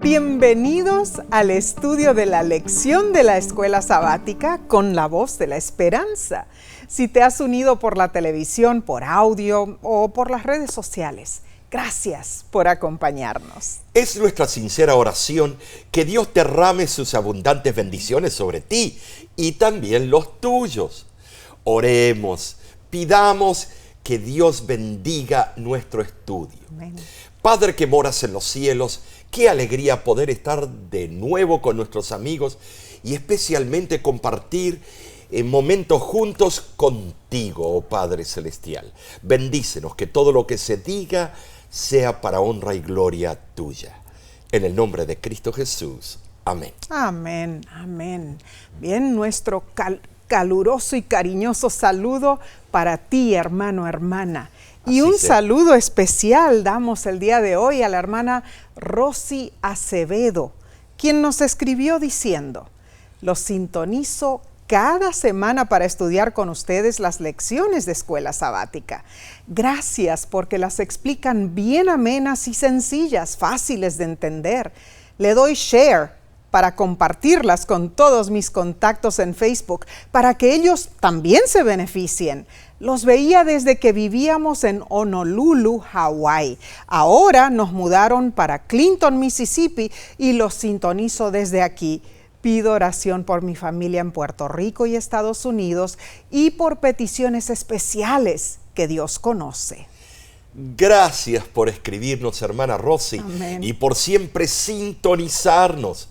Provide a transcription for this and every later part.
Bienvenidos al estudio de la lección de la Escuela Sabática con la voz de la esperanza. Si te has unido por la televisión, por audio o por las redes sociales, gracias por acompañarnos. Es nuestra sincera oración que Dios derrame sus abundantes bendiciones sobre ti y también los tuyos. Oremos, pidamos que Dios bendiga nuestro estudio. Amén. Padre que moras en los cielos, qué alegría poder estar de nuevo con nuestros amigos y especialmente compartir momentos juntos contigo, oh Padre Celestial. Bendícenos, que todo lo que se diga sea para honra y gloria tuya. En el nombre de Cristo Jesús. Amén. Amén, amén. Bien, nuestro caluroso y cariñoso saludo para ti, hermano, hermana. Y un saludo especial damos el día de hoy a la hermana Rosy Acevedo, quien nos escribió diciendo: los sintonizo cada semana para estudiar con ustedes las lecciones de Escuela Sabática. Gracias porque las explican bien amenas y sencillas, fáciles de entender. Le doy share para compartirlas con todos mis contactos en Facebook, para que ellos también se beneficien. Los veía desde que vivíamos en Honolulu, Hawái. Ahora nos mudaron para Clinton, Mississippi, y los sintonizo desde aquí. Pido oración por mi familia en Puerto Rico y Estados Unidos y por peticiones especiales que Dios conoce. Gracias por escribirnos, hermana Rosy. Amén. Y por siempre sintonizarnos.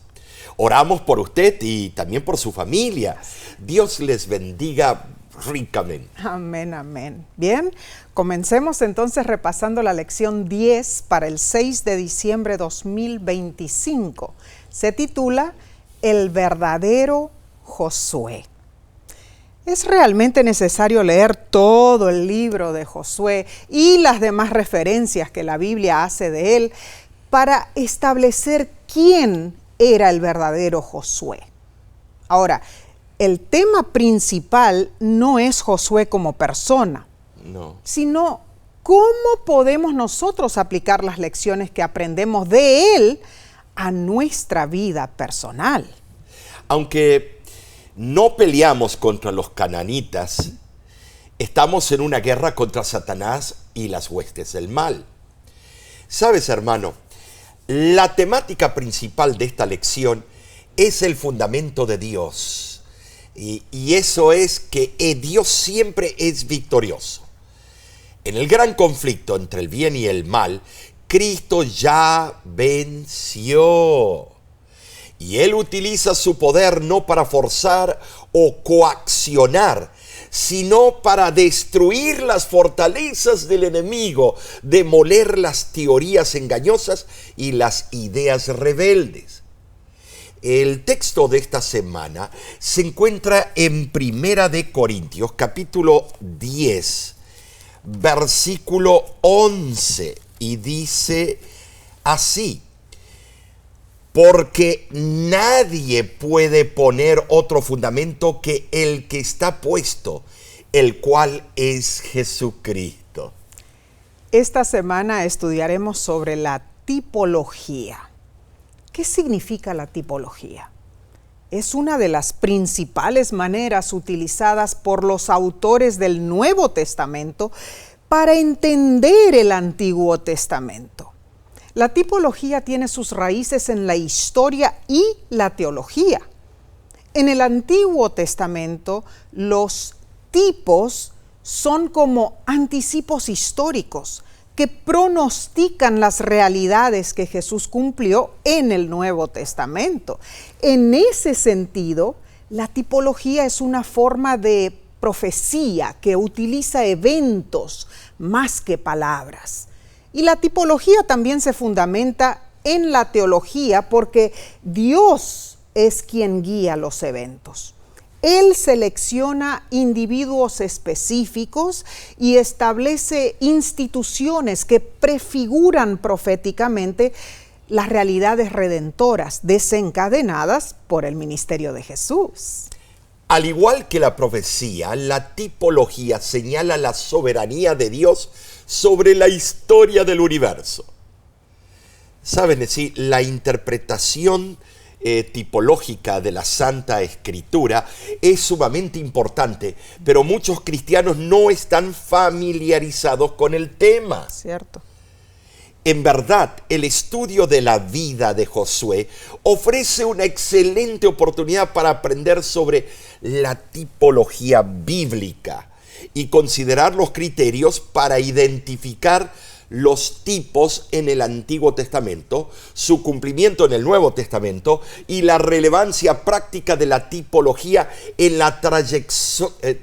Oramos por usted y también por su familia. Dios les bendiga ricamente. Amén, amén. Bien, comencemos entonces repasando la lección 10 para el 6 de diciembre 2025. Se titula El verdadero Josué. Es realmente necesario leer todo el libro de Josué y las demás referencias que la Biblia hace de él para establecer quién era el verdadero Josué. Ahora, el tema principal no es Josué como persona, sino cómo podemos nosotros aplicar las lecciones que aprendemos de él a nuestra vida personal. Aunque no peleamos contra los cananitas, estamos en una guerra contra Satanás y las huestes del mal. ¿Sabes, hermano? La temática principal de esta lección es el fundamento de Dios. Y eso es que Dios siempre es victorioso. En el gran conflicto entre el bien y el mal, Cristo ya venció. Y Él utiliza su poder no para forzar o coaccionar, sino para destruir las fortalezas del enemigo, demoler las teorías engañosas y las ideas rebeldes. El texto de esta semana se encuentra en Primera de Corintios, capítulo 10, versículo 11, y dice así: porque nadie puede poner otro fundamento que el que está puesto, el cual es Jesucristo. Esta semana estudiaremos sobre la tipología. ¿Qué significa la tipología? Es una de las principales maneras utilizadas por los autores del Nuevo Testamento para entender el Antiguo Testamento. La tipología tiene sus raíces en la historia y la teología. En el Antiguo Testamento, los tipos son como anticipos históricos que pronostican las realidades que Jesús cumplió en el Nuevo Testamento. En ese sentido, la tipología es una forma de profecía que utiliza eventos más que palabras. Y la tipología también se fundamenta en la teología porque Dios es quien guía los eventos. Él selecciona individuos específicos y establece instituciones que prefiguran proféticamente las realidades redentoras desencadenadas por el ministerio de Jesús. Al igual que la profecía, la tipología señala la soberanía de Dios sobre la historia del universo. Saben, sí, la interpretación tipológica de la Santa Escritura es sumamente importante, pero muchos cristianos no están familiarizados con el tema. Cierto. En verdad, el estudio de la vida de Josué ofrece una excelente oportunidad para aprender sobre la tipología bíblica y considerar los criterios para identificar los tipos en el Antiguo Testamento, su cumplimiento en el Nuevo Testamento y la relevancia práctica de la tipología en la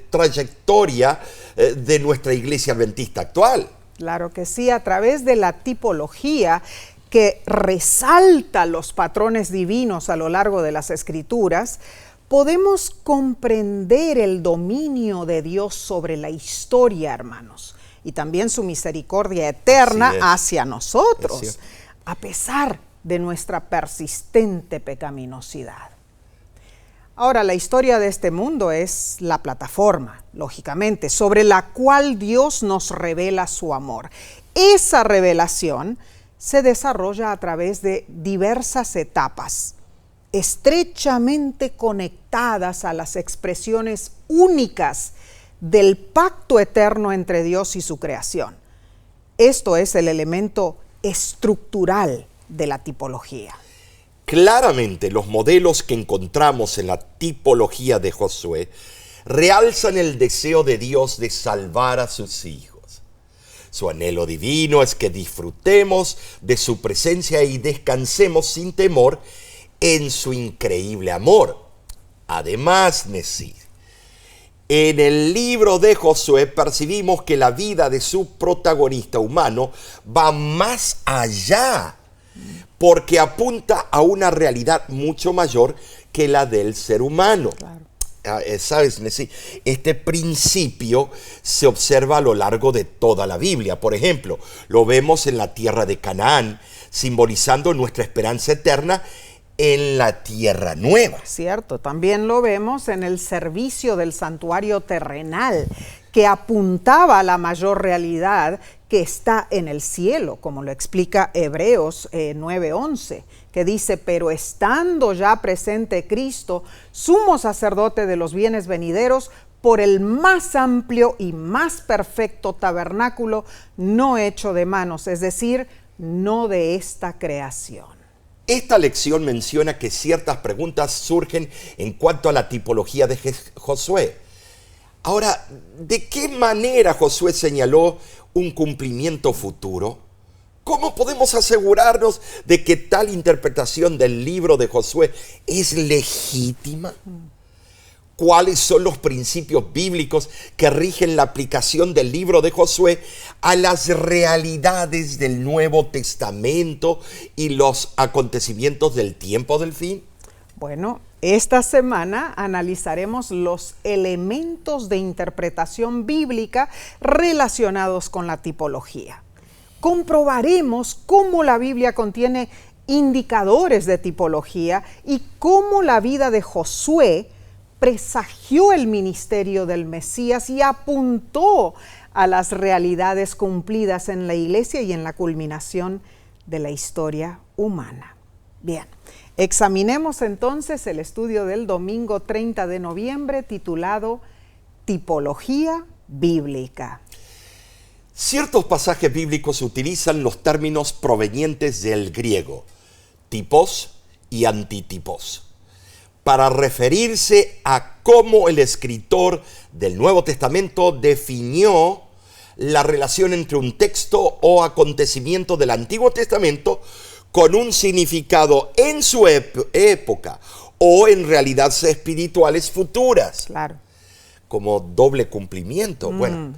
trayectoria de nuestra Iglesia Adventista actual. Claro que sí, a través de la tipología que resalta los patrones divinos a lo largo de las Escrituras, podemos comprender el dominio de Dios sobre la historia, hermanos, y también su misericordia eterna hacia nosotros, a pesar de nuestra persistente pecaminosidad. Ahora, la historia de este mundo es la plataforma, lógicamente, sobre la cual Dios nos revela su amor. Esa revelación se desarrolla a través de diversas etapas, estrechamente conectadas a las expresiones únicas del pacto eterno entre Dios y su creación. Esto es el elemento estructural de la tipología. Claramente, los modelos que encontramos en la tipología de Josué realzan el deseo de Dios de salvar a sus hijos. Su anhelo divino es que disfrutemos de su presencia y descansemos sin temor en su increíble amor. Además, en el libro de Josué percibimos que la vida de su protagonista humano va más allá, porque apunta a una realidad mucho mayor que la del ser humano. Claro. ¿Sabes? Este principio se observa a lo largo de toda la Biblia. Por ejemplo, lo vemos en la tierra de Canaán, simbolizando nuestra esperanza eterna en la tierra nueva. Cierto, también lo vemos en el servicio del santuario terrenal, que apuntaba a la mayor realidad que está en el cielo, como lo explica Hebreos 9:11, que dice: pero estando ya presente Cristo, sumo sacerdote de los bienes venideros, por el más amplio y más perfecto tabernáculo, no hecho de manos, es decir, no de esta creación. Esta lección menciona que ciertas preguntas surgen en cuanto a la tipología de Josué. Ahora, ¿de qué manera Josué señaló un cumplimiento futuro? ¿Cómo podemos asegurarnos de que tal interpretación del libro de Josué es legítima? ¿Cuáles son los principios bíblicos que rigen la aplicación del libro de Josué a las realidades del Nuevo Testamento y los acontecimientos del tiempo del fin? Bueno, esta semana analizaremos los elementos de interpretación bíblica relacionados con la tipología. Comprobaremos cómo la Biblia contiene indicadores de tipología y cómo la vida de Josué presagió el ministerio del Mesías y apuntó a las realidades cumplidas en la iglesia y en la culminación de la historia humana. Bien, examinemos entonces el estudio del domingo 30 de noviembre titulado Tipología Bíblica. Ciertos pasajes bíblicos utilizan los términos provenientes del griego, tipos y antitipos, para referirse a cómo el escritor del Nuevo Testamento definió la relación entre un texto o acontecimiento del Antiguo Testamento con un significado en su época o en realidades espirituales futuras. Claro. Como doble cumplimiento. Bueno,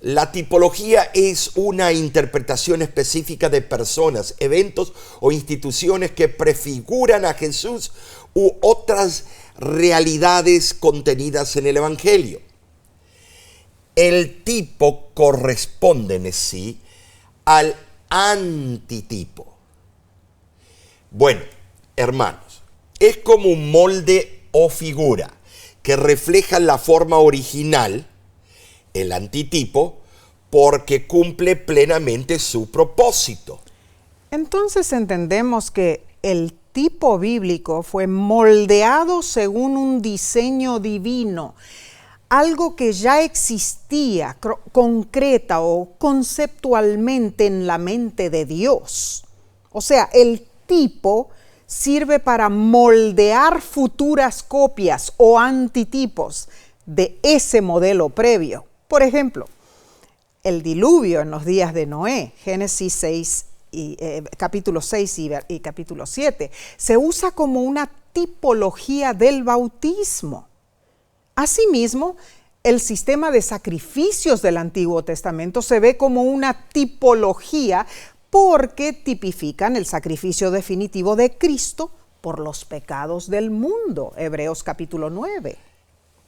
la tipología es una interpretación específica de personas, eventos o instituciones que prefiguran a Jesús u otras realidades contenidas en el Evangelio. El tipo corresponde en sí al antitipo. Bueno, hermanos, es como un molde o figura que refleja la forma original, el antitipo, porque cumple plenamente su propósito. Entonces entendemos que el tipo bíblico fue moldeado según un diseño divino, algo que ya existía concreta o conceptualmente en la mente de Dios. O sea, el tipo sirve para moldear futuras copias o antitipos de ese modelo previo. Por ejemplo, el diluvio en los días de Noé, Génesis 6, capítulo 6 y capítulo 7, se usa como una tipología del bautismo. Asimismo, el sistema de sacrificios del Antiguo Testamento se ve como una tipología porque tipifican el sacrificio definitivo de Cristo por los pecados del mundo, Hebreos capítulo 9.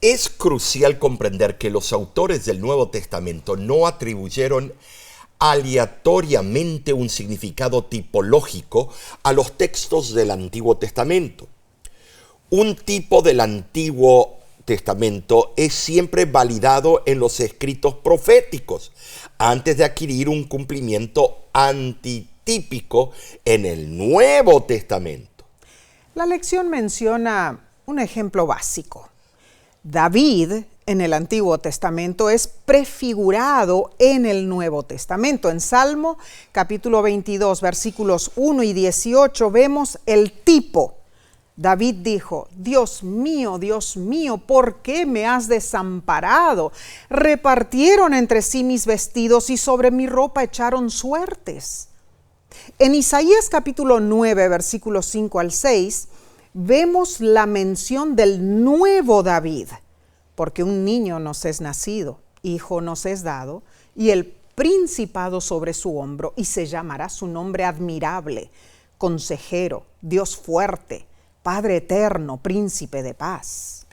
Es crucial comprender que los autores del Nuevo Testamento no atribuyeron aleatoriamente un significado tipológico a los textos del Antiguo Testamento. Un tipo del Antiguo Testamento es siempre validado en los escritos proféticos antes de adquirir un cumplimiento antitípico en el Nuevo Testamento. La lección menciona un ejemplo básico. David en el Antiguo Testamento es prefigurado en el Nuevo Testamento. En Salmo capítulo 22, versículos 1 y 18 vemos el tipo. David dijo, Dios mío, ¿por qué me has desamparado? Repartieron entre sí mis vestidos y sobre mi ropa echaron suertes. En Isaías capítulo 9, versículos 5 al 6, vemos la mención del nuevo David, porque un niño nos es nacido, hijo nos es dado, y el principado sobre su hombro, y se llamará su nombre admirable, consejero, Dios fuerte, Padre eterno, príncipe de paz.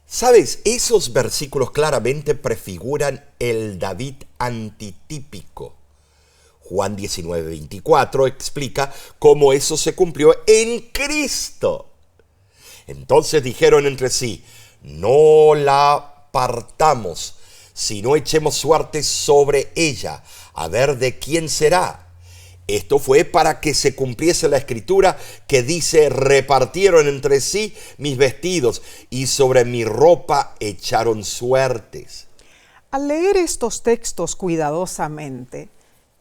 ¿Sabes? Esos versículos claramente prefiguran el David antitípico. Juan 19:24 explica cómo eso se cumplió en Cristo. Entonces dijeron entre sí, no la partamos, sino echemos suerte sobre ella, a ver de quién será. Esto fue para que se cumpliese la escritura que dice, repartieron entre sí mis vestidos y sobre mi ropa echaron suertes. Al leer estos textos cuidadosamente,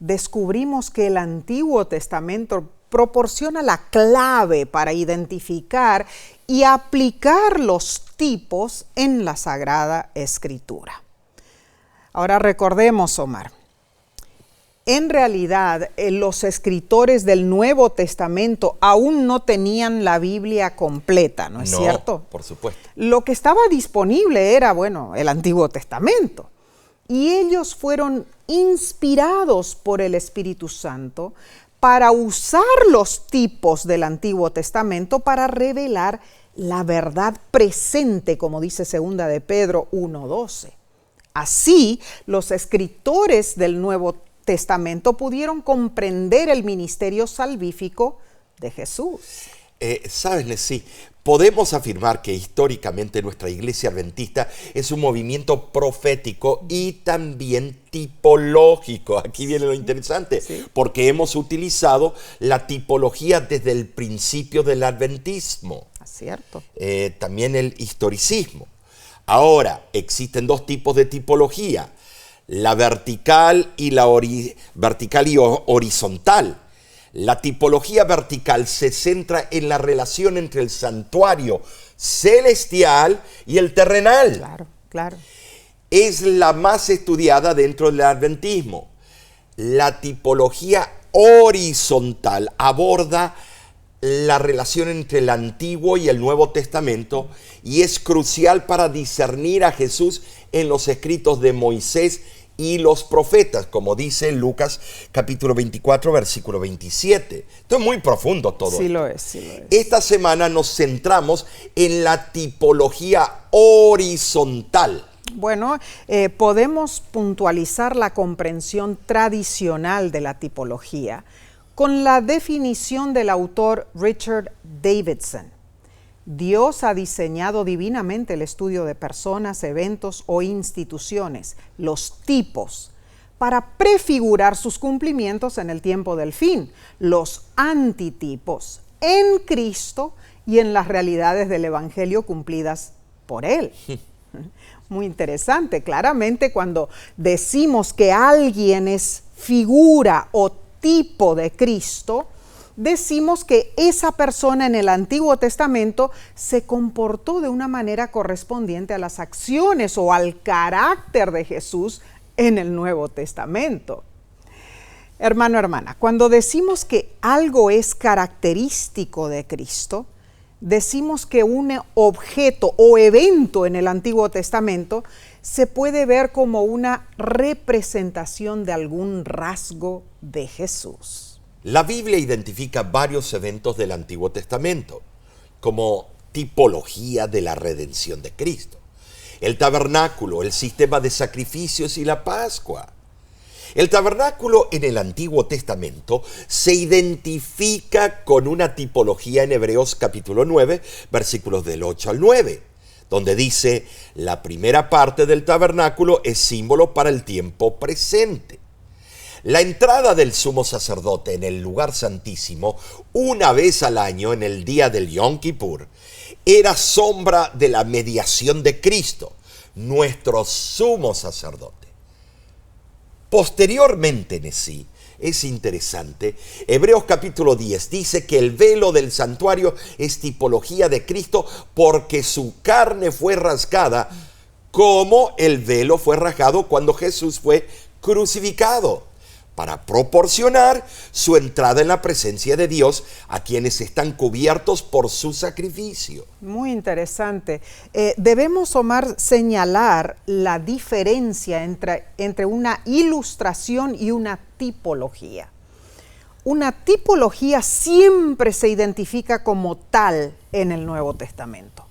descubrimos que el Antiguo Testamento proporciona la clave para identificar y aplicar los tipos en la Sagrada Escritura. Ahora recordemos, Omar, en realidad los escritores del Nuevo Testamento aún no tenían la Biblia completa, ¿no es cierto? Por supuesto. Lo que estaba disponible era, el Antiguo Testamento. Y ellos fueron inspirados por el Espíritu Santo para usar los tipos del Antiguo Testamento para revelar la verdad presente, como dice 2 de Pedro 1:12. Así, los escritores del Nuevo Testamento pudieron comprender el ministerio salvífico de Jesús. ¿Sabes, Nessie? Podemos afirmar que históricamente nuestra iglesia adventista es un movimiento profético y también tipológico. Aquí viene lo interesante, porque hemos utilizado la tipología desde el principio del adventismo. Cierto. También el historicismo. Ahora, existen dos tipos de tipología, la vertical y la horizontal. La tipología vertical se centra en la relación entre el santuario celestial y el terrenal. Claro, claro. Es la más estudiada dentro del adventismo. La tipología horizontal aborda la relación entre el Antiguo y el Nuevo Testamento y es crucial para discernir a Jesús en los escritos de Moisés y los profetas, como dice Lucas capítulo 24, versículo 27. Esto es muy profundo todo. Sí lo es, sí lo es. Esta semana nos centramos en la tipología horizontal. Bueno, podemos puntualizar la comprensión tradicional de la tipología con la definición del autor Richard Davidson. Dios ha diseñado divinamente el estudio de personas, eventos o instituciones, los tipos, para prefigurar sus cumplimientos en el tiempo del fin, los antitipos en Cristo y en las realidades del Evangelio cumplidas por Él. Muy interesante. Claramente, cuando decimos que alguien es figura o tipo de Cristo, decimos que esa persona en el Antiguo Testamento se comportó de una manera correspondiente a las acciones o al carácter de Jesús en el Nuevo Testamento. Hermano, hermana, cuando decimos que algo es característico de Cristo, decimos que un objeto o evento en el Antiguo Testamento se puede ver como una representación de algún rasgo de Jesús. La Biblia identifica varios eventos del Antiguo Testamento como tipología de la redención de Cristo. El tabernáculo, el sistema de sacrificios y la Pascua. El tabernáculo en el Antiguo Testamento se identifica con una tipología en Hebreos capítulo 9, versículos del 8 al 9, donde dice: la primera parte del tabernáculo es símbolo para el tiempo presente. La entrada del sumo sacerdote en el lugar santísimo una vez al año en el día del Yom Kippur era sombra de la mediación de Cristo, nuestro sumo sacerdote. Posteriormente en sí, es interesante, Hebreos capítulo 10 dice que el velo del santuario es tipología de Cristo porque su carne fue rasgada como el velo fue rasgado cuando Jesús fue crucificado, para proporcionar su entrada en la presencia de Dios a quienes están cubiertos por su sacrificio. Muy interesante. Debemos, Omar, señalar la diferencia entre una ilustración y una tipología. Una tipología siempre se identifica como tal en el Nuevo Testamento.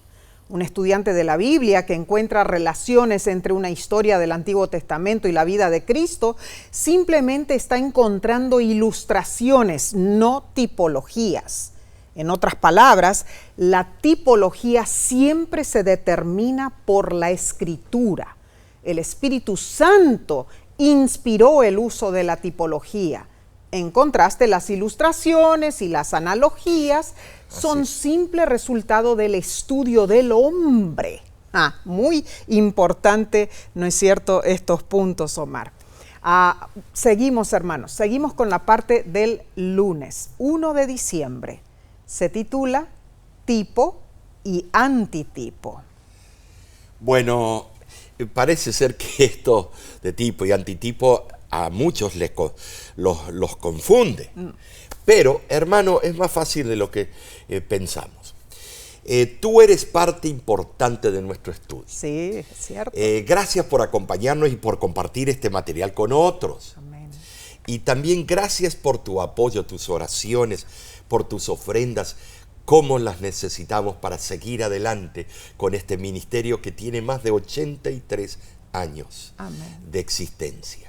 Un estudiante de la Biblia que encuentra relaciones entre una historia del Antiguo Testamento y la vida de Cristo simplemente está encontrando ilustraciones, no tipologías. En otras palabras, la tipología siempre se determina por la Escritura. El Espíritu Santo inspiró el uso de la tipología. En contraste, las ilustraciones y las analogías son simple resultado del estudio del hombre. Muy importante, ¿no es cierto?, estos puntos, Omar. Seguimos, hermanos, seguimos con la parte del lunes, 1 de diciembre. Se titula Tipo y Antitipo. Bueno, parece ser que esto de tipo y antitipo a muchos los confunde. Pero, hermano, es más fácil de lo que pensamos. Tú eres parte importante de nuestro estudio. Sí, es cierto. Gracias por acompañarnos y por compartir este material con otros. Amén. Y también gracias por tu apoyo, tus oraciones, por tus ofrendas, cómo las necesitamos para seguir adelante con este ministerio que tiene más de 83 años de existencia.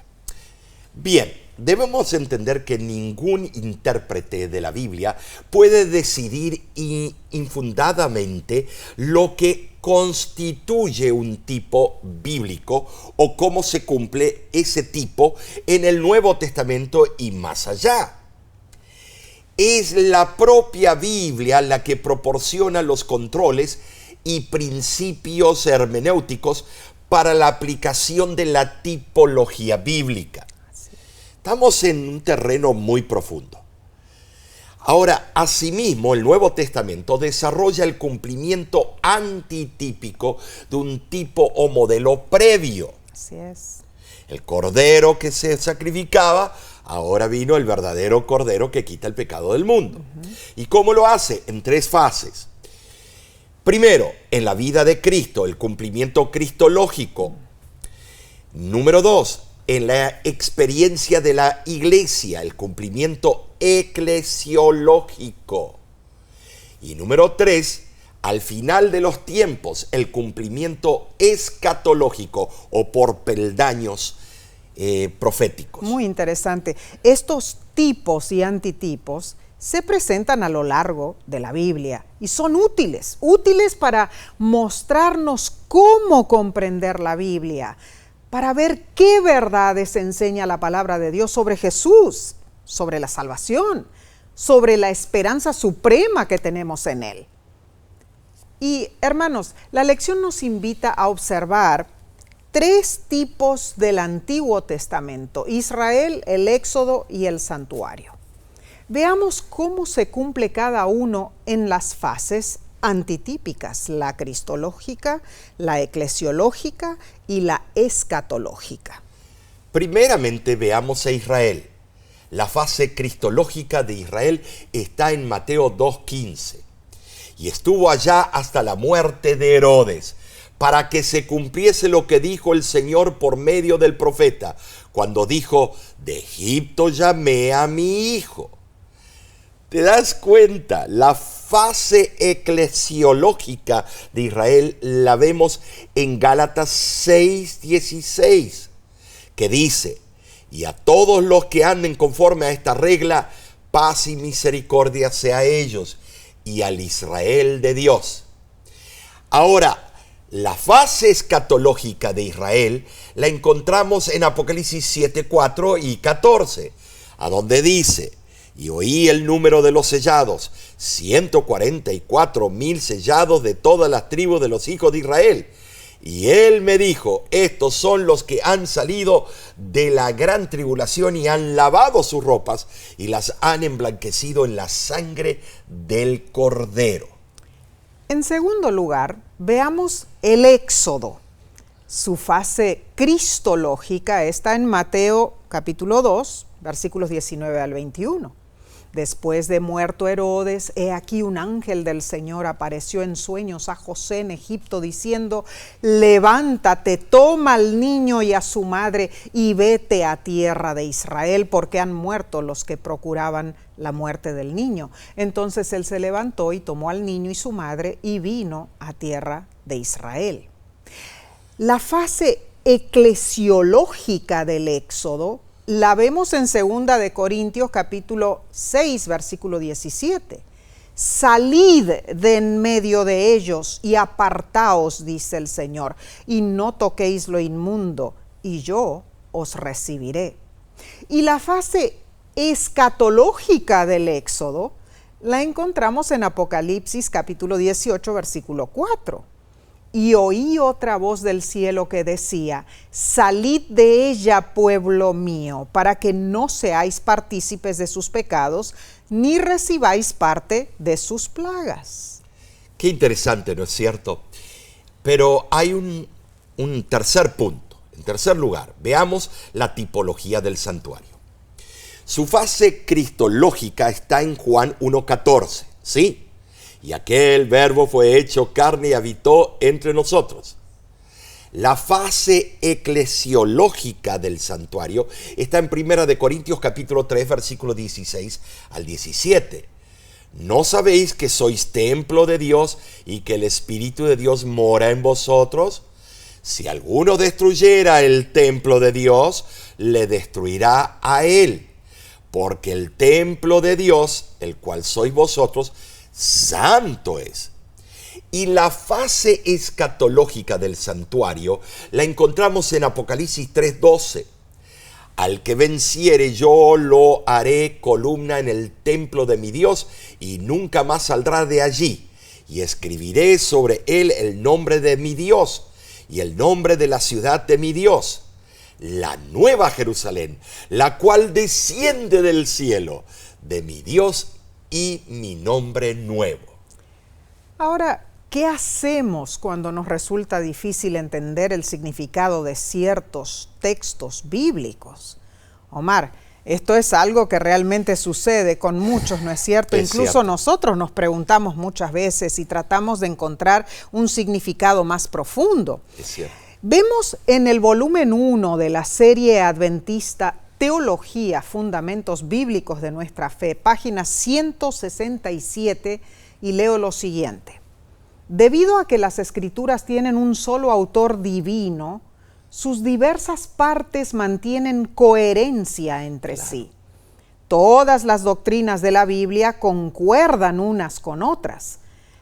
Bien, debemos entender que ningún intérprete de la Biblia puede decidir infundadamente lo que constituye un tipo bíblico o cómo se cumple ese tipo en el Nuevo Testamento y más allá. Es la propia Biblia la que proporciona los controles y principios hermenéuticos para la aplicación de la tipología bíblica. Estamos en un terreno muy profundo. Ahora, asimismo, el Nuevo Testamento desarrolla el cumplimiento antitípico de un tipo o modelo previo. Así es. El cordero que se sacrificaba, ahora vino el verdadero cordero que quita el pecado del mundo. ¿Y cómo lo hace? En 3 fases. Primero, en la vida de Cristo, el cumplimiento cristológico. Número 2, en la experiencia de la iglesia, el cumplimiento eclesiológico. Y número 3, al final de los tiempos, el cumplimiento escatológico o por peldaños proféticos. Muy interesante. Estos tipos y antitipos se presentan a lo largo de la Biblia y son útiles para mostrarnos cómo comprender la Biblia. para ver qué verdades enseña la palabra de Dios sobre Jesús, sobre la salvación, sobre la esperanza suprema que tenemos en Él. Y hermanos, la lección nos invita a observar 3 tipos del Antiguo Testamento: Israel, el Éxodo y el Santuario. Veamos cómo se cumple cada uno en las fases antitípicas: la cristológica, la eclesiológica y la escatológica. Primeramente veamos a Israel. La fase cristológica de Israel está en Mateo 2:15. Y estuvo allá hasta la muerte de Herodes, para que se cumpliese lo que dijo el Señor por medio del profeta, cuando dijo: de Egipto llamé a mi hijo. ¿Te das cuenta? La fase eclesiológica de Israel la vemos en Gálatas 6:16, que dice: y a todos los que anden conforme a esta regla, paz y misericordia sea a ellos y al Israel de Dios. Ahora, la fase escatológica de Israel la encontramos en Apocalipsis 7:4 y 14, a donde dice: y oí el número de los sellados, 144,000 sellados de todas las tribus de los hijos de Israel. Y él me dijo: estos son los que han salido de la gran tribulación y han lavado sus ropas y las han emblanquecido en la sangre del Cordero. En segundo lugar, veamos el Éxodo. Su fase cristológica está en Mateo capítulo 2, versículos 19 al 21. Después de muerto Herodes, he aquí un ángel del Señor apareció en sueños a José en Egipto, diciendo: levántate, toma al niño y a su madre y vete a tierra de Israel, porque han muerto los que procuraban la muerte del niño. Entonces él se levantó y tomó al niño y su madre y vino a tierra de Israel. La fase eclesiológica del Éxodo la vemos en 2 de Corintios capítulo 6, versículo 17. Salid de en medio de ellos y apartaos, dice el Señor, y no toquéis lo inmundo, y yo os recibiré. Y la fase escatológica del Éxodo la encontramos en Apocalipsis capítulo 18, versículo 4. Y oí otra voz del cielo que decía: salid de ella, pueblo mío, para que no seáis partícipes de sus pecados, ni recibáis parte de sus plagas. Qué interesante, ¿no es cierto? Pero hay un tercer punto. En tercer lugar, veamos la tipología del santuario. Su fase cristológica está en Juan 1:14, ¿sí? Y aquel verbo fue hecho carne y habitó entre nosotros. La fase eclesiológica del santuario está en 1 de Corintios capítulo 3, versículos 16 al 17. ¿No sabéis que sois templo de Dios y que el Espíritu de Dios mora en vosotros? Si alguno destruyera el templo de Dios, le destruirá a él. Porque el templo de Dios, el cual sois vosotros, santo es. Y la fase escatológica del santuario la encontramos en Apocalipsis 3:12. Al que venciere yo lo haré columna en el templo de mi Dios y nunca más saldrá de allí. Y escribiré sobre él el nombre de mi Dios y el nombre de la ciudad de mi Dios, la nueva Jerusalén, la cual desciende del cielo de mi Dios y mi nombre nuevo. Ahora, ¿qué hacemos cuando nos resulta difícil entender el significado de ciertos textos bíblicos? Omar, esto es algo que realmente sucede con muchos, ¿no es cierto? Incluso nosotros nos preguntamos muchas veces y tratamos de encontrar un significado más profundo. Es cierto. Vemos en el volumen 1 de la serie adventista Teología, Fundamentos Bíblicos de Nuestra Fe, página 167, y leo lo siguiente. Debido a que las Escrituras tienen un solo autor divino, sus diversas partes mantienen coherencia entre sí. Todas las doctrinas de la Biblia concuerdan unas con otras.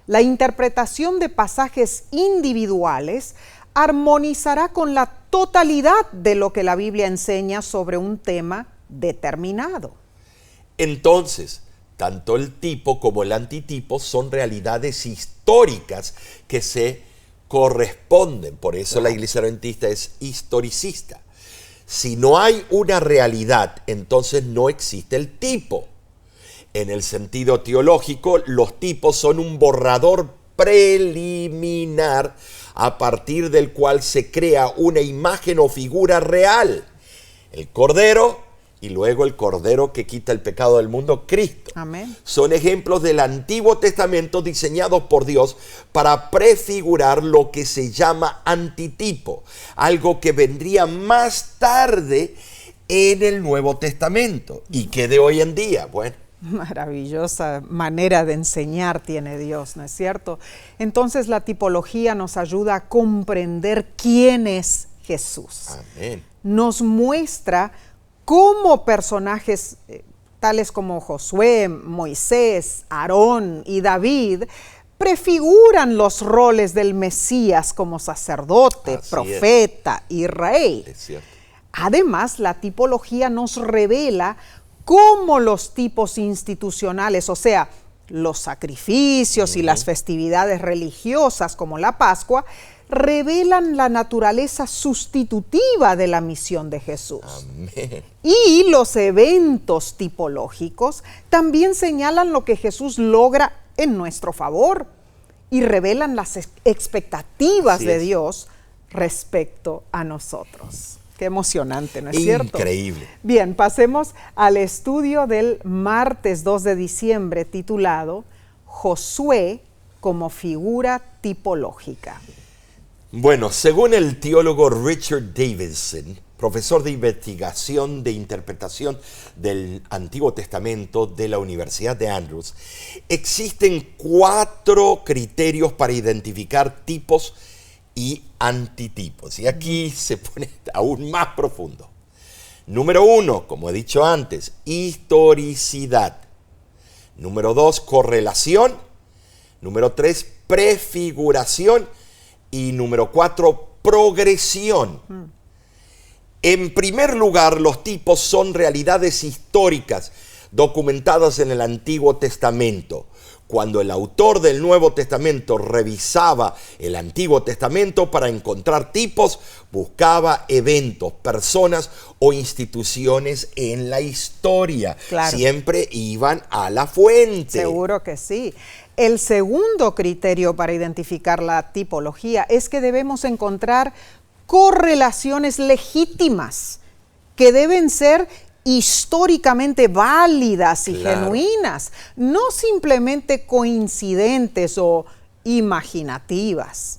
La interpretación de pasajes individuales armonizará con la totalidad de lo que la Biblia enseña sobre un tema determinado. Entonces, tanto el tipo como el antitipo son realidades históricas que se corresponden. Por eso la Iglesia Adventista es historicista. Si no hay una realidad, entonces no existe el tipo. En el sentido teológico, los tipos son un borrador preliminar a partir del cual se crea una imagen o figura real. El Cordero y luego el Cordero que quita el pecado del mundo, Cristo. Amén. Son ejemplos del Antiguo Testamento diseñados por Dios para prefigurar lo que se llama antitipo, algo que vendría más tarde en el Nuevo Testamento. ¿Y qué de hoy en día? Bueno, maravillosa manera de enseñar tiene Dios, ¿no es cierto? Entonces la tipología nos ayuda a comprender quién es Jesús. amén. Nos muestra cómo personajes tales como Josué, Moisés, Aarón y David prefiguran los roles del Mesías como sacerdote, Así profeta y rey. Es cierto. Además, la tipología nos revela cómo los tipos institucionales, o sea, los sacrificios y las festividades religiosas como la Pascua, revelan la naturaleza sustitutiva de la misión de Jesús. Amén. Y los eventos tipológicos también señalan lo que Jesús logra en nuestro favor y revelan las expectativas Así de es. Dios respecto a nosotros. Qué emocionante, ¿no es cierto? Increíble. Bien, pasemos al estudio del martes 2 de diciembre titulado Josué como figura tipológica. Bueno, según el teólogo Richard Davidson, profesor de investigación de interpretación del Antiguo Testamento de la Universidad de Andrews, existen 4 criterios para identificar tipos y antitipos. Y aquí se pone aún más profundo. Número 1, como he dicho antes, historicidad. Número 2, correlación. Número 3, prefiguración. Y número 4, progresión. En primer lugar, los tipos son realidades históricas documentadas en el Antiguo Testamento. Cuando el autor del Nuevo Testamento revisaba el Antiguo Testamento para encontrar tipos, buscaba eventos, personas o instituciones en la historia. Claro. Siempre iban a la fuente. Seguro que sí. El segundo criterio para identificar la tipología es que debemos encontrar correlaciones legítimas que deben ser históricamente válidas y Claro. genuinas, no simplemente coincidentes o imaginativas.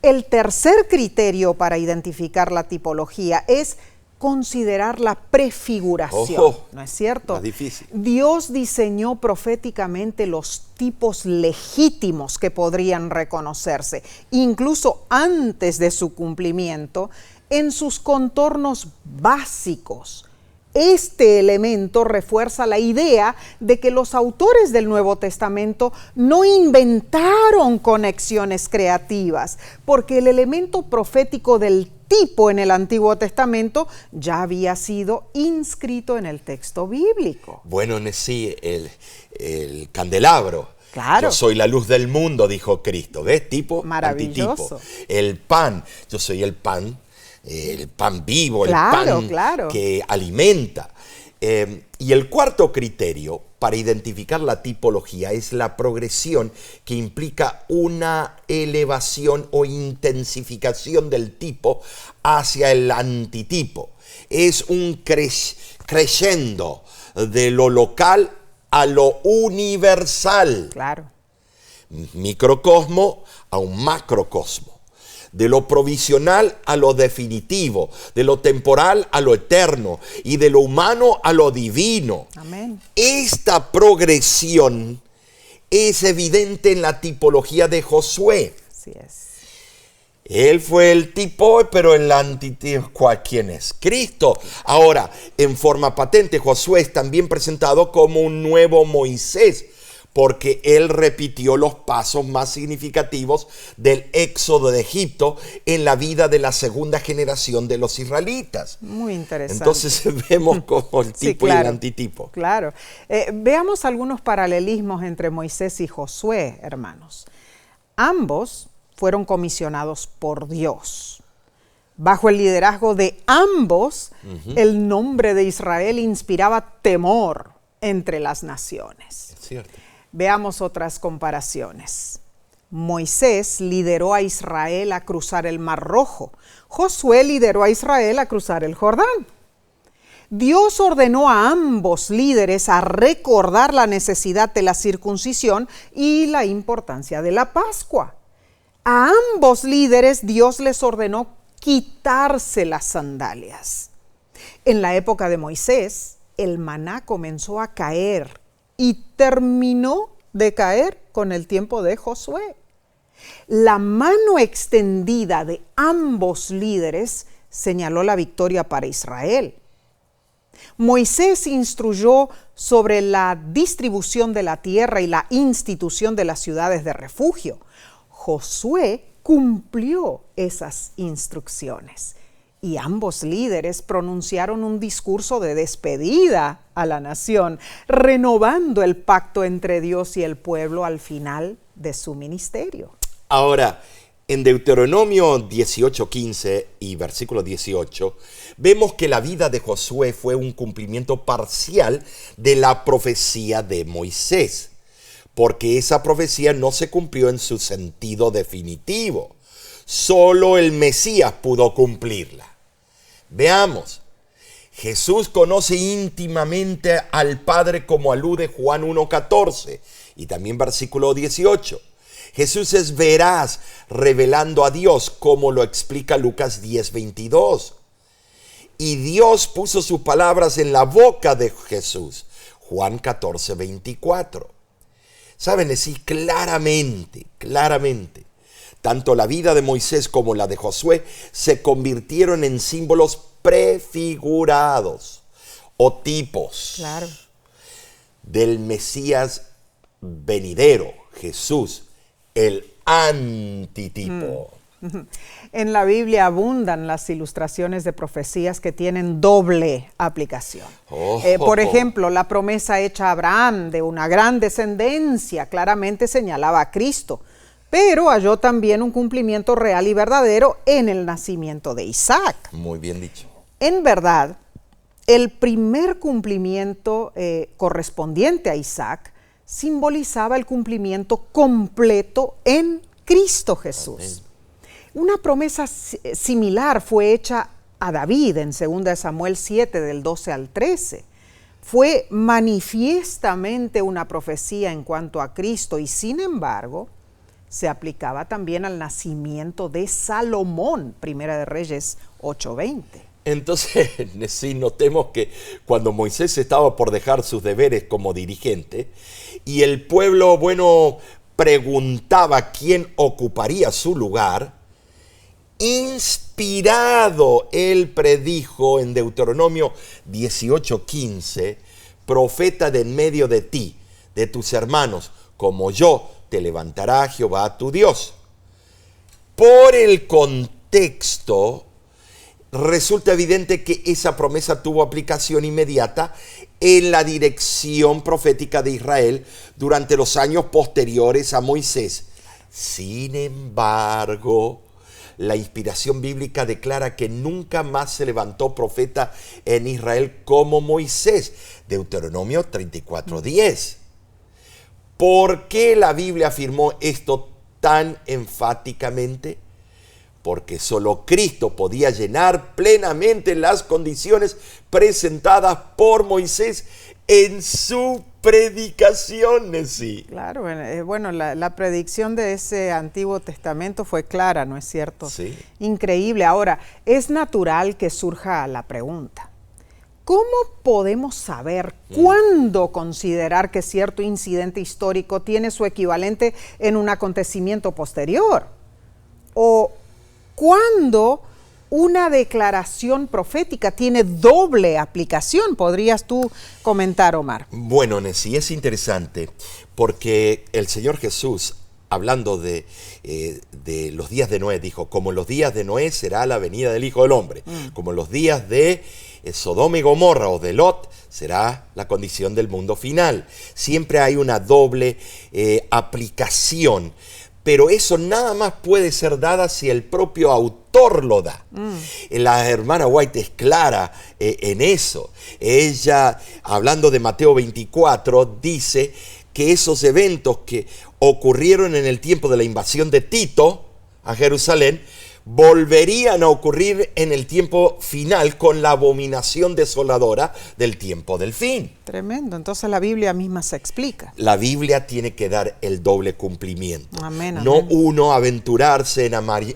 El tercer criterio para identificar la tipología es considerar la prefiguración, Ojo, ¿no es cierto? más difícil. Dios diseñó proféticamente los tipos legítimos que podrían reconocerse, incluso antes de su cumplimiento, en sus contornos básicos. Este elemento refuerza la idea de que los autores del Nuevo Testamento no inventaron conexiones creativas, porque el elemento profético del tipo en el Antiguo Testamento ya había sido inscrito en el texto bíblico. Bueno, sí, el candelabro. Claro. Yo soy la luz del mundo, dijo Cristo. ¿Ves? Tipo, Maravilloso. antitipo. El pan. Yo soy el pan vivo, Claro, el pan claro. que alimenta. Y el cuarto criterio para identificar la tipología es la progresión, que implica una elevación o intensificación del tipo hacia el antitipo. Es un crescendo de lo local a lo universal. Claro. Microcosmo a un macrocosmo. De lo provisional a lo definitivo, de lo temporal a lo eterno y de lo humano a lo divino. Amén. Esta progresión es evidente en la tipología de Josué. Así es. Él fue el tipo, pero el antitipo, ¿quién es? Cristo. Ahora, en forma patente, Josué es también presentado como un nuevo Moisés, porque él repitió los pasos más significativos del éxodo de Egipto en la vida de la segunda generación de los israelitas. Muy interesante. Entonces vemos como el tipo sí, claro, y el antitipo. Claro. Veamos algunos paralelismos entre Moisés y Josué, hermanos. Ambos fueron comisionados por Dios. Bajo el liderazgo de ambos, el nombre de Israel inspiraba temor entre las naciones. Es cierto. Veamos otras comparaciones. Moisés lideró a Israel a cruzar el Mar Rojo. Josué lideró a Israel a cruzar el Jordán. Dios ordenó a ambos líderes a recordar la necesidad de la circuncisión y la importancia de la Pascua. A ambos líderes Dios les ordenó quitarse las sandalias. En la época de Moisés, el maná comenzó a caer y terminó de caer con el tiempo de Josué. La mano extendida de ambos líderes señaló la victoria para Israel. Moisés instruyó sobre la distribución de la tierra y la institución de las ciudades de refugio. Josué cumplió esas instrucciones y ambos líderes pronunciaron un discurso de despedida a la nación, renovando el pacto entre Dios y el pueblo al final de su ministerio. Ahora, en Deuteronomio 18:15 y versículo 18, vemos que la vida de Josué fue un cumplimiento parcial de la profecía de Moisés, porque esa profecía no se cumplió en su sentido definitivo. Solo el Mesías pudo cumplirla. Veamos, Jesús conoce íntimamente al Padre como alude Juan 1:14 y también versículo 18. Jesús es veraz revelando a Dios como lo explica Lucas 10:22. Y Dios puso sus palabras en la boca de Jesús, Juan 14:24. Saben decir claramente, tanto la vida de Moisés como la de Josué se convirtieron en símbolos prefigurados o tipos del Mesías venidero, Jesús, el antitipo. En la Biblia abundan las ilustraciones de profecías que tienen doble aplicación. Por ejemplo, la promesa hecha a Abraham de una gran descendencia claramente señalaba a Cristo, pero halló también un cumplimiento real y verdadero en el nacimiento de Isaac. Muy bien dicho. En verdad, el primer cumplimiento correspondiente a Isaac simbolizaba el cumplimiento completo en Cristo Jesús. Amén. Una promesa similar fue hecha a David en 2 Samuel 7, del 12 al 13. Fue manifiestamente una profecía en cuanto a Cristo y sin embargo se aplicaba también al nacimiento de Salomón, Primera de Reyes 8:20. Entonces, sí, notemos que cuando Moisés estaba por dejar sus deberes como dirigente y el pueblo, preguntaba quién ocuparía su lugar, inspirado, él predijo en Deuteronomio 18:15, profeta de en medio de ti, de tus hermanos, como yo, te levantará Jehová tu Dios. Por el contexto, resulta evidente que esa promesa tuvo aplicación inmediata en la dirección profética de Israel durante los años posteriores a Moisés. Sin embargo, la inspiración bíblica declara que nunca más se levantó profeta en Israel como Moisés. Deuteronomio 34:10. ¿Por qué la Biblia afirmó esto tan enfáticamente? Porque solo Cristo podía llenar plenamente las condiciones presentadas por Moisés en su predicación, sí. Claro, la predicción de ese Antiguo Testamento fue clara, ¿no es cierto? Sí. Increíble. Ahora, es natural que surja la pregunta: ¿cómo podemos saber cuándo considerar que cierto incidente histórico tiene su equivalente en un acontecimiento posterior? ¿O cuándo una declaración profética, tiene doble aplicación. ¿Podrías tú comentar, Omar? Bueno, Nessie, es interesante porque el Señor Jesús, hablando de los días de Noé, dijo, como los días de Noé será la venida del Hijo del Hombre, como los días de Sodoma y Gomorra o de Lot será la condición del mundo final. Siempre hay una doble aplicación, pero eso nada más puede ser dada si el propio autor lo da. La hermana White es clara en eso. Ella, hablando de Mateo 24, dice que esos eventos que ocurrieron en el tiempo de la invasión de Tito a Jerusalén volverían a ocurrir en el tiempo final con la abominación desoladora del tiempo del fin. Tremendo. Entonces la Biblia misma se explica. La Biblia tiene que dar el doble cumplimiento. Amén, no amén. uno aventurarse en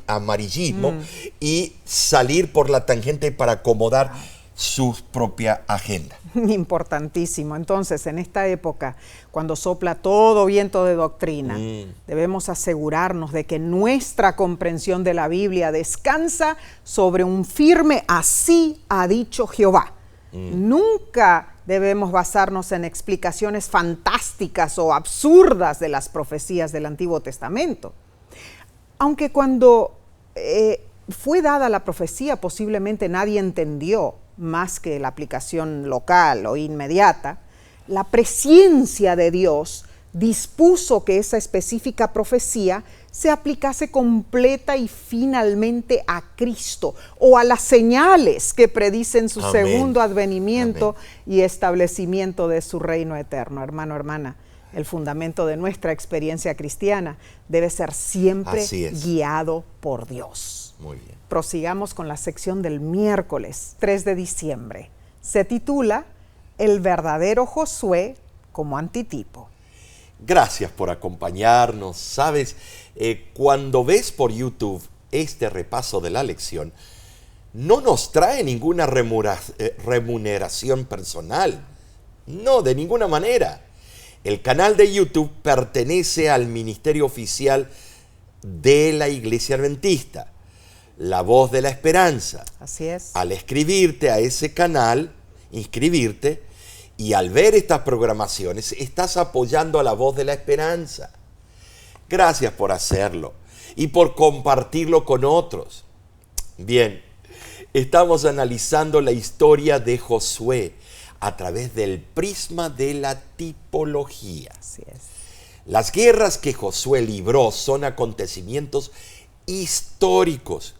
amarillismo y salir por la tangente para acomodar su propia agenda. Importantísimo. Entonces, en esta época, cuando sopla todo viento de doctrina, debemos asegurarnos de que nuestra comprensión de la Biblia descansa sobre un firme así ha dicho Jehová. Nunca debemos basarnos en explicaciones fantásticas o absurdas de las profecías del Antiguo Testamento. Aunque cuando fue dada la profecía, posiblemente nadie entendió más que la aplicación local o inmediata, la presciencia de Dios dispuso que esa específica profecía se aplicase completa y finalmente a Cristo o a las señales que predicen su segundo advenimiento y establecimiento de su reino eterno. Hermano, hermana, el fundamento de nuestra experiencia cristiana debe ser siempre guiado por Dios. Muy bien. Prosigamos con la sección del miércoles 3 de diciembre. Se titula El verdadero Josué como antitipo. Gracias por acompañarnos. Sabes, cuando ves por YouTube este repaso de la lección, no nos trae ninguna remuneración personal. No, de ninguna manera. El canal de YouTube pertenece al ministerio oficial de la Iglesia Adventista, La Voz de la Esperanza. Así es. Al escribirte a ese canal, inscribirte, y al ver estas programaciones, estás apoyando a La Voz de la Esperanza. Gracias por hacerlo y por compartirlo con otros. Bien, estamos analizando la historia de Josué a través del prisma de la tipología. Así es. Las guerras que Josué libró son acontecimientos históricos.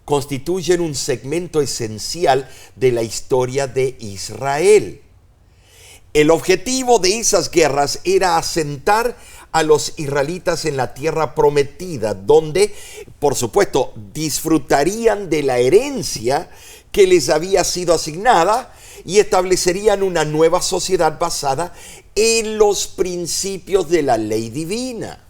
Constituyen un segmento esencial de la historia de Israel. El objetivo de esas guerras era asentar a los israelitas en la tierra prometida, donde, por supuesto, disfrutarían de la herencia que les había sido asignada y establecerían una nueva sociedad basada en los principios de la ley divina.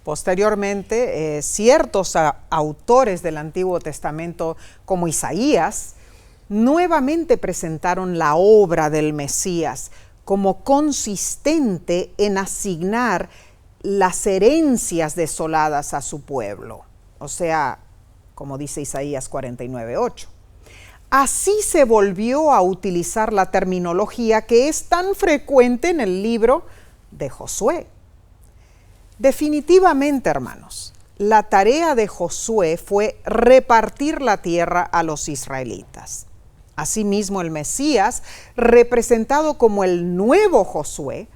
Posteriormente, ciertos autores del Antiguo Testamento, como Isaías, nuevamente presentaron la obra del Mesías como consistente en asignar las herencias desoladas a su pueblo. O sea, como dice Isaías 49:8. Así se volvió a utilizar la terminología que es tan frecuente en el libro de Josué. Definitivamente, hermanos, la tarea de Josué fue repartir la tierra a los israelitas. Asimismo, el Mesías, representado como el nuevo Josué,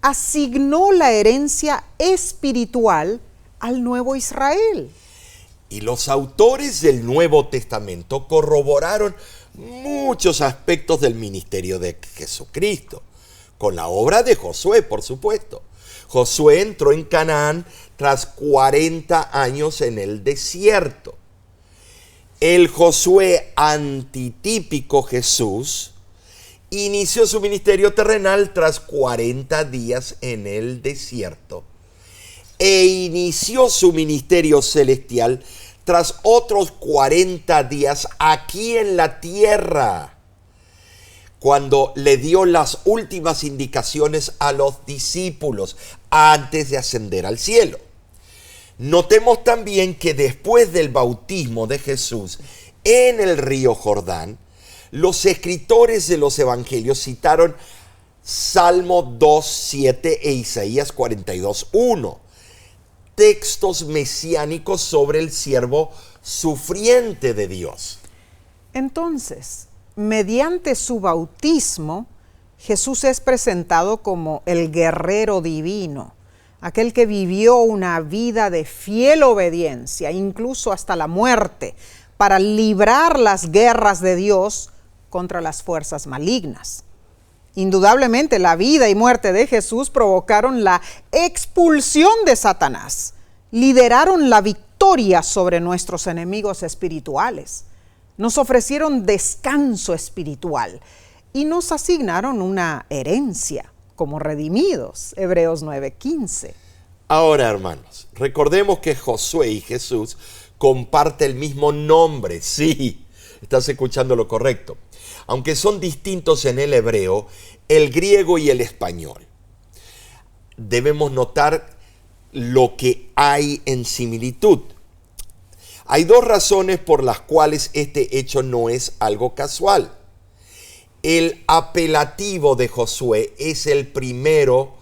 asignó la herencia espiritual al nuevo Israel. Y los autores del Nuevo Testamento corroboraron muchos aspectos del ministerio de Jesucristo, con la obra de Josué, por supuesto. Josué entró en Canaán tras 40 años en el desierto. El Josué antitípico Jesús inició su ministerio terrenal tras 40 días en el desierto e inició su ministerio celestial tras otros 40 días aquí en la tierra, cuando le dio las últimas indicaciones a los discípulos antes de ascender al cielo. Notemos también que después del bautismo de Jesús en el río Jordán, los escritores de los evangelios citaron Salmo 2:7 e Isaías 42:1, textos mesiánicos sobre el siervo sufriente de Dios. Entonces, mediante su bautismo, Jesús es presentado como el guerrero divino, aquel que vivió una vida de fiel obediencia, incluso hasta la muerte, para librar las guerras de Dios contra las fuerzas malignas. Indudablemente, la vida y muerte de Jesús provocaron la expulsión de Satanás, lideraron la victoria sobre nuestros enemigos espirituales, nos ofrecieron descanso espiritual y nos asignaron una herencia como redimidos, Hebreos 9:15. Ahora, hermanos, recordemos que Josué y Jesús comparten el mismo nombre. Sí, estás escuchando lo correcto. Aunque son distintos en el hebreo, el griego y el español. Debemos notar lo que hay en similitud. Hay dos razones por las cuales este hecho no es algo casual. El apelativo de Josué es el primero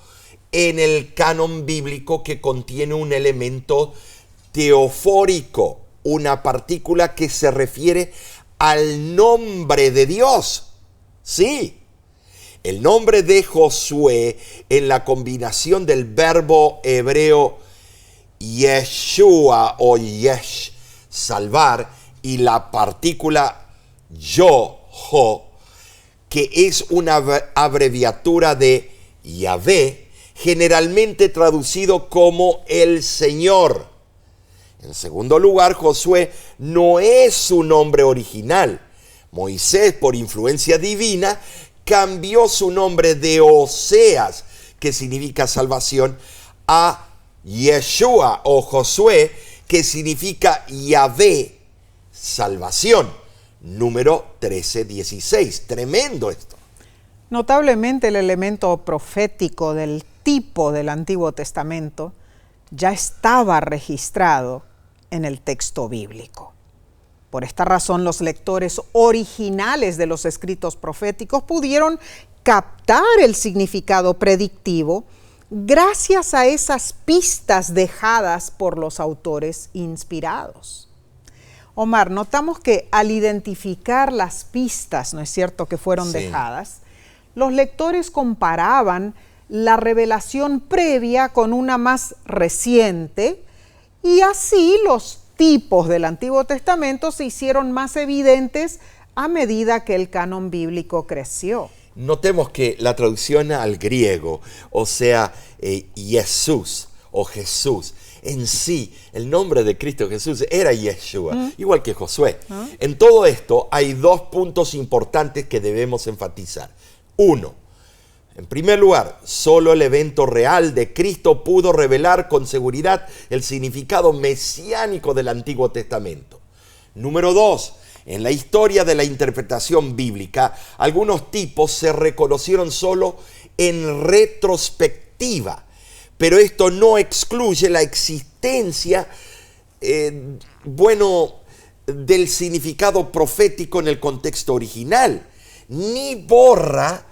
en el canon bíblico que contiene un elemento teofórico, una partícula que se refiere al nombre de Dios. Sí, el nombre de Josué en la combinación del verbo hebreo Yeshua o Yesh, salvar, y la partícula yo, que es una abreviatura de Yahvé, generalmente traducido como el Señor. En segundo lugar, Josué no es su nombre original. Moisés, por influencia divina, cambió su nombre de Oseas, que significa salvación, a Yeshua o Josué, que significa Yahvé, salvación. Número 13:16. Tremendo esto. Notablemente el elemento profético del tipo del Antiguo Testamento ya estaba registrado en el texto bíblico. Por esta razón, los lectores originales de los escritos proféticos pudieron captar el significado predictivo gracias a esas pistas dejadas por los autores inspirados. Omar, notamos que al identificar las pistas, ¿no es cierto?, que fueron dejadas, los lectores comparaban la revelación previa con una más reciente, y así los tipos del Antiguo Testamento se hicieron más evidentes a medida que el canon bíblico creció. Notemos que la traducción al griego, o sea, Jesús o Jesús, en sí, el nombre de Cristo Jesús era Yeshua, igual que Josué. En todo esto hay dos puntos importantes que debemos enfatizar. Uno, en primer lugar, solo el evento real de Cristo pudo revelar con seguridad el significado mesiánico del Antiguo Testamento. Número dos, en la historia de la interpretación bíblica, algunos tipos se reconocieron solo en retrospectiva, pero esto no excluye la existencia, del significado profético en el contexto original, ni borra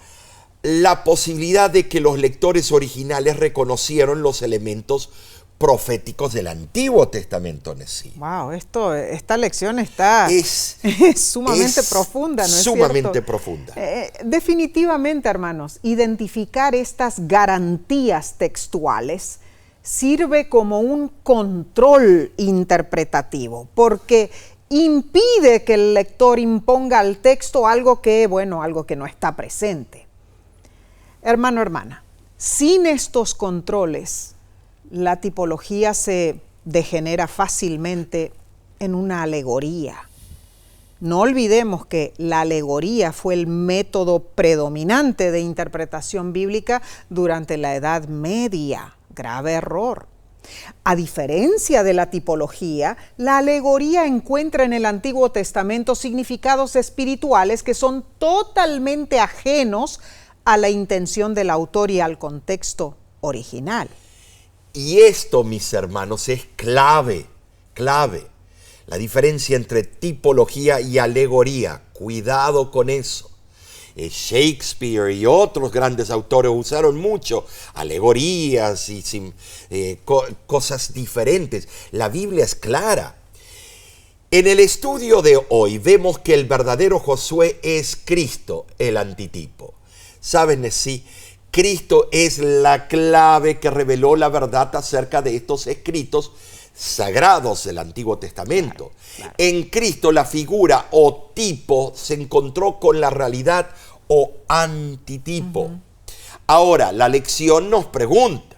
la posibilidad de que los lectores originales reconocieron los elementos proféticos del Antiguo Testamento en sí. Wow, esta lección está es sumamente profunda, ¿no es cierto? Sumamente profunda. Definitivamente, hermanos, identificar estas garantías textuales sirve como un control interpretativo, porque impide que el lector imponga al texto algo que no está presente. Hermano, hermana, sin estos controles, la tipología se degenera fácilmente en una alegoría. No olvidemos que la alegoría fue el método predominante de interpretación bíblica durante la Edad Media. Grave error. A diferencia de la tipología, la alegoría encuentra en el Antiguo Testamento significados espirituales que son totalmente ajenos a la intención del autor y al contexto original. Y esto, mis hermanos, es clave. La diferencia entre tipología y alegoría, cuidado con eso. Shakespeare y otros grandes autores usaron mucho alegorías y cosas diferentes. La Biblia es clara. En el estudio de hoy vemos que el verdadero Josué es Cristo, el antitipo. ¿Saben? Sí, Cristo es la clave que reveló la verdad acerca de estos escritos sagrados del Antiguo Testamento. Claro. En Cristo la figura o tipo se encontró con la realidad o antitipo. Ahora, la lección nos pregunta,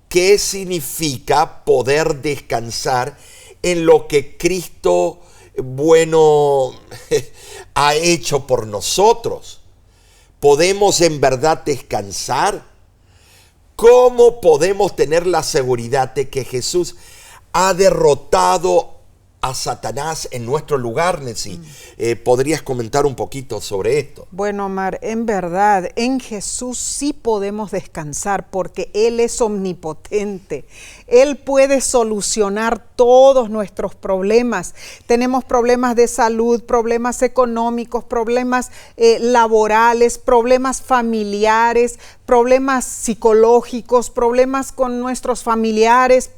¿qué significa poder descansar en lo que Cristo, ha hecho por nosotros? ¿Podemos en verdad descansar? ¿Cómo podemos tener la seguridad de que Jesús ha derrotado a Satanás en nuestro lugar, Nessie? ¿Podrías comentar un poquito sobre esto? Bueno, Omar, en verdad, en Jesús sí podemos descansar porque Él es omnipotente. Él puede solucionar todos nuestros problemas. Tenemos problemas de salud, problemas económicos, problemas laborales, problemas familiares, problemas psicológicos, problemas con nuestros familiares,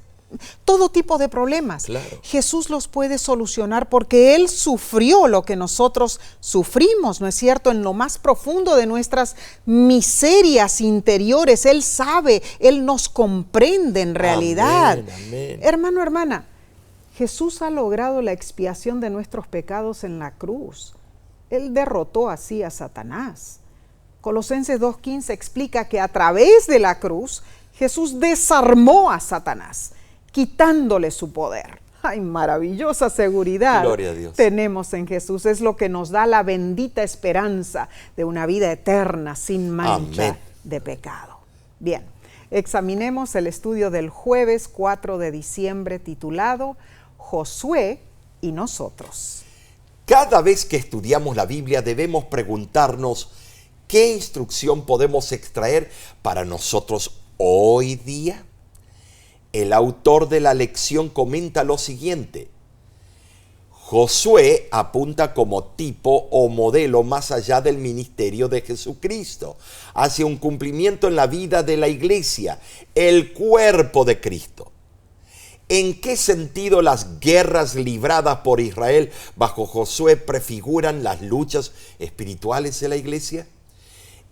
todo tipo de problemas. Claro. Jesús los puede solucionar porque Él sufrió lo que nosotros sufrimos, ¿no es cierto? En lo más profundo de nuestras miserias interiores. Él sabe, Él nos comprende en realidad. Amén, amén. Hermano, hermana, Jesús ha logrado la expiación de nuestros pecados en la cruz. Él derrotó así a Satanás. Colosenses 2:15 explica que a través de la cruz Jesús desarmó a Satanás, quitándole su poder. ¡Ay, maravillosa seguridad! Gloria a Dios. Tenemos en Jesús! Es lo que nos da la bendita esperanza de una vida eterna sin mancha Amén. de pecado. Bien, examinemos el estudio del jueves 4 de diciembre titulado Josué y nosotros. Cada vez que estudiamos la Biblia debemos preguntarnos qué instrucción podemos extraer para nosotros hoy día. El autor de la lección comenta lo siguiente: Josué apunta como tipo o modelo más allá del ministerio de Jesucristo, hacia un cumplimiento en la vida de la iglesia, el cuerpo de Cristo. ¿En qué sentido las guerras libradas por Israel bajo Josué prefiguran las luchas espirituales de la iglesia?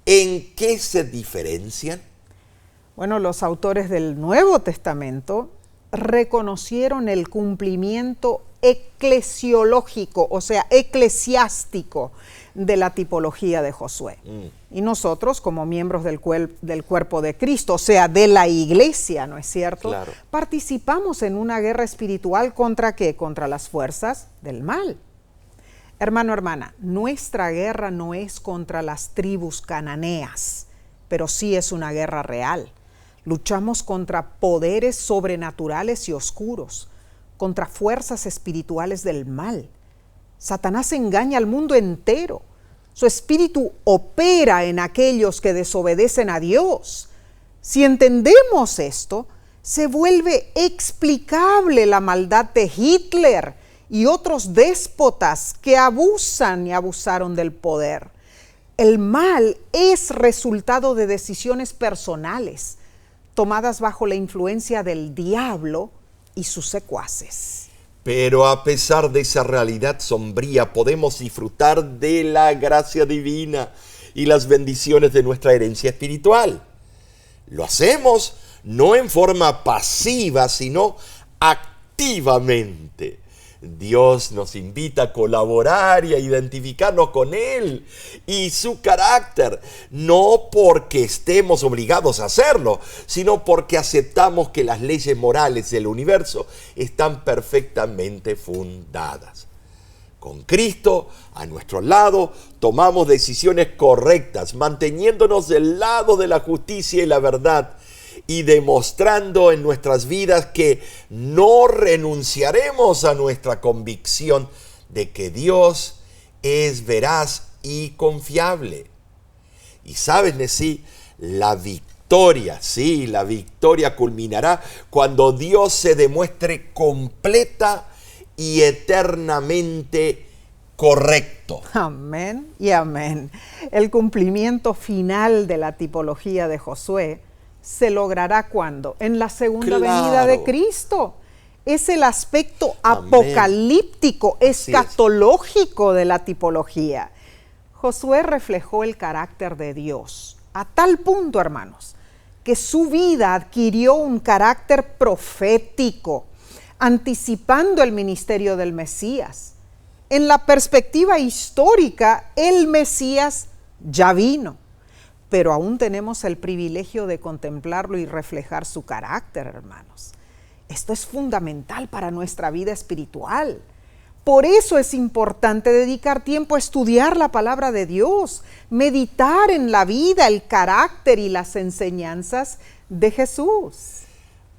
¿En qué se diferencian? Bueno, los autores del Nuevo Testamento reconocieron el cumplimiento eclesiológico, o sea, eclesiástico de la tipología de Josué. Y nosotros, como miembros del cuerpo de Cristo, o sea, de la iglesia, ¿no es cierto? Claro. Participamos en una guerra espiritual ¿contra qué? Contra las fuerzas del mal. Hermano, hermana, nuestra guerra no es contra las tribus cananeas, pero sí es una guerra real. Luchamos contra poderes sobrenaturales y oscuros, contra fuerzas espirituales del mal. Satanás engaña al mundo entero. Su espíritu opera en aquellos que desobedecen a Dios. Si entendemos esto, se vuelve explicable la maldad de Hitler y otros déspotas que abusan y abusaron del poder. El mal es resultado de decisiones personales, tomadas bajo la influencia del diablo y sus secuaces. Pero a pesar de esa realidad sombría, podemos disfrutar de la gracia divina y las bendiciones de nuestra herencia espiritual. Lo hacemos no en forma pasiva, sino activamente. Dios nos invita a colaborar y a identificarnos con Él y su carácter, no porque estemos obligados a hacerlo, sino porque aceptamos que las leyes morales del universo están perfectamente fundadas. Con Cristo a nuestro lado, tomamos decisiones correctas, manteniéndonos del lado de la justicia y la verdad, y demostrando en nuestras vidas que no renunciaremos a nuestra convicción de que Dios es veraz y confiable. Y sabes, Nessie, la victoria culminará cuando Dios se demuestre completa y eternamente correcto. Amén y amén. El cumplimiento final de la tipología de Josué se logrará ¿cuándo? En la segunda venida de Cristo. Es el aspecto apocalíptico, escatológico de la tipología. Josué reflejó el carácter de Dios a tal punto, hermanos, que su vida adquirió un carácter profético, anticipando el ministerio del Mesías. En la perspectiva histórica, el Mesías ya vino, pero aún tenemos el privilegio de contemplarlo y reflejar su carácter, hermanos. Esto es fundamental para nuestra vida espiritual. Por eso es importante dedicar tiempo a estudiar la palabra de Dios, meditar en la vida, el carácter y las enseñanzas de Jesús.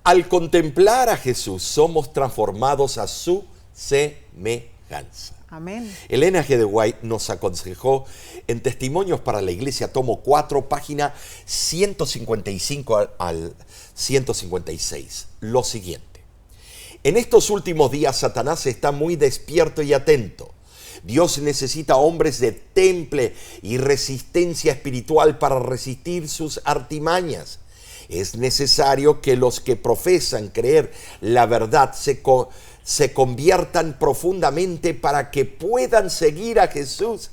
Al contemplar a Jesús, somos transformados a su semejanza. Amén. Elena G. de White nos aconsejó en Testimonios para la Iglesia, tomo 4, página 155 al 156, lo siguiente. En estos últimos días Satanás está muy despierto y atento. Dios necesita hombres de temple y resistencia espiritual para resistir sus artimañas. Es necesario que los que profesan creer la verdad se conviertan profundamente para que puedan seguir a Jesús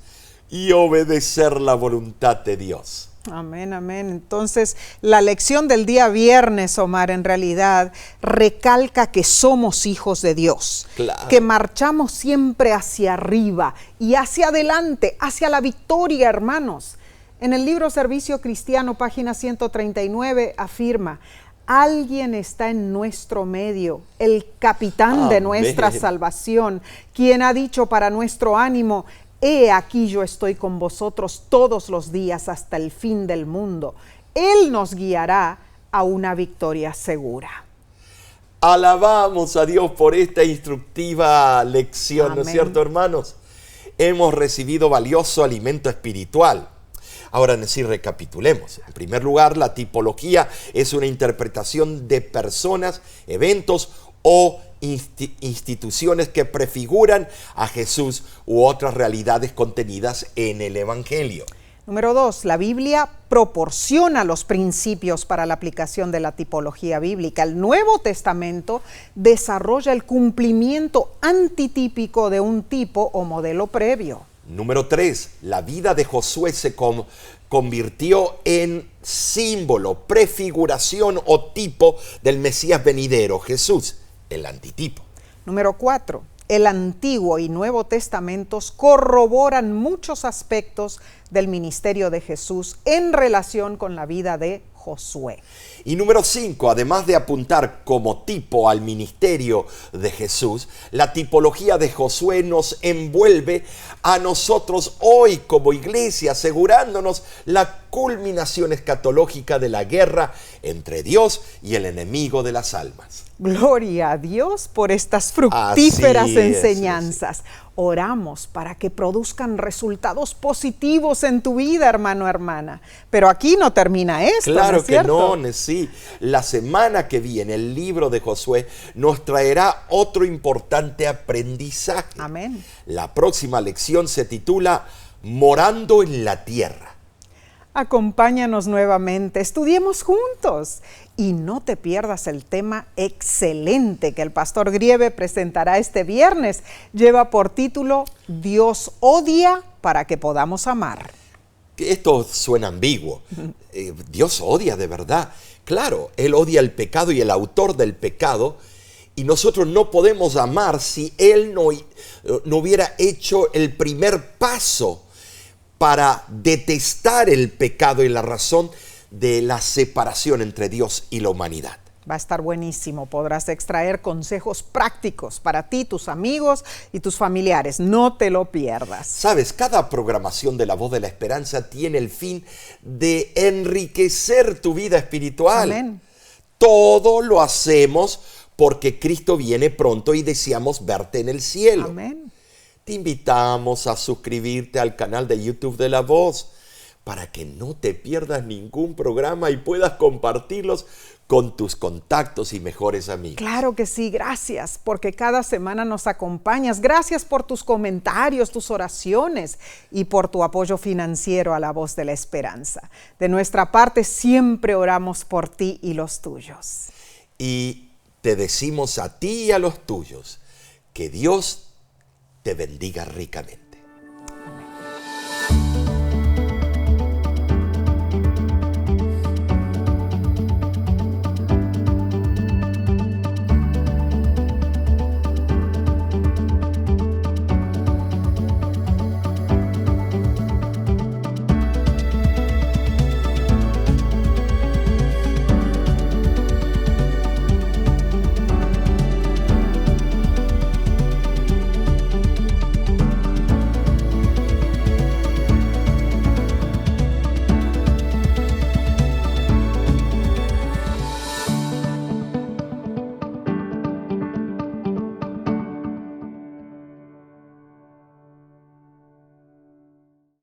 y obedecer la voluntad de Dios. Amén, amén. Entonces, la lección del día viernes, Omar, en realidad recalca que somos hijos de Dios, claro, que marchamos siempre hacia arriba y hacia adelante, hacia la victoria, hermanos. En el libro Servicio Cristiano, página 139, afirma: alguien está en nuestro medio, el capitán de nuestra salvación, quien ha dicho para nuestro ánimo: he aquí yo estoy con vosotros todos los días hasta el fin del mundo. Él nos guiará a una victoria segura. Alabamos a Dios por esta instructiva lección, Amén. ¿No es cierto, hermanos? Hemos recibido valioso alimento espiritual. Ahora sí, recapitulemos. En primer lugar, la tipología es una interpretación de personas, eventos o instituciones que prefiguran a Jesús u otras realidades contenidas en el Evangelio. Número 2, la Biblia proporciona los principios para la aplicación de la tipología bíblica. El Nuevo Testamento desarrolla el cumplimiento antitípico de un tipo o modelo previo. Número 3, la vida de Josué se convirtió en símbolo, prefiguración o tipo del Mesías venidero, Jesús, el antitipo. Número 4, el Antiguo y Nuevo Testamentos corroboran muchos aspectos del ministerio de Jesús en relación con la vida de Josué. Y número 5, además de apuntar como tipo al ministerio de Jesús, la tipología de Josué nos envuelve a nosotros hoy como iglesia, asegurándonos la culminación escatológica de la guerra entre Dios y el enemigo de las almas. Gloria a Dios por estas fructíferas enseñanzas. Oramos para que produzcan resultados positivos en tu vida, hermano, hermana. Pero aquí no termina esto, Claro, ¿no es cierto? que no, sí. La semana que viene el libro de Josué nos traerá otro importante aprendizaje. Amén. La próxima lección se titula Morando en la Tierra. Acompáñanos nuevamente, estudiemos juntos y no te pierdas el tema excelente que el pastor Grieve presentará este viernes. Lleva por título Dios odia para que podamos amar. Esto suena ambiguo. Dios odia de verdad. Claro, Él odia el pecado y el autor del pecado, y nosotros no podemos amar si Él no hubiera hecho el primer paso para detestar el pecado y la razón de la separación entre Dios y la humanidad. Va a estar buenísimo, podrás extraer consejos prácticos para ti, tus amigos y tus familiares. No te lo pierdas. Sabes, cada programación de La Voz de la Esperanza tiene el fin de enriquecer tu vida espiritual. Amén. Todo lo hacemos porque Cristo viene pronto y deseamos verte en el cielo. Amén. Te invitamos a suscribirte al canal de YouTube de La Voz para que no te pierdas ningún programa y puedas compartirlos con tus contactos y mejores amigos. Claro que sí, gracias, porque cada semana nos acompañas. Gracias por tus comentarios, tus oraciones y por tu apoyo financiero a La Voz de la Esperanza. De nuestra parte, siempre oramos por ti y los tuyos. Y te decimos a ti y a los tuyos que Dios te bendiga ricamente.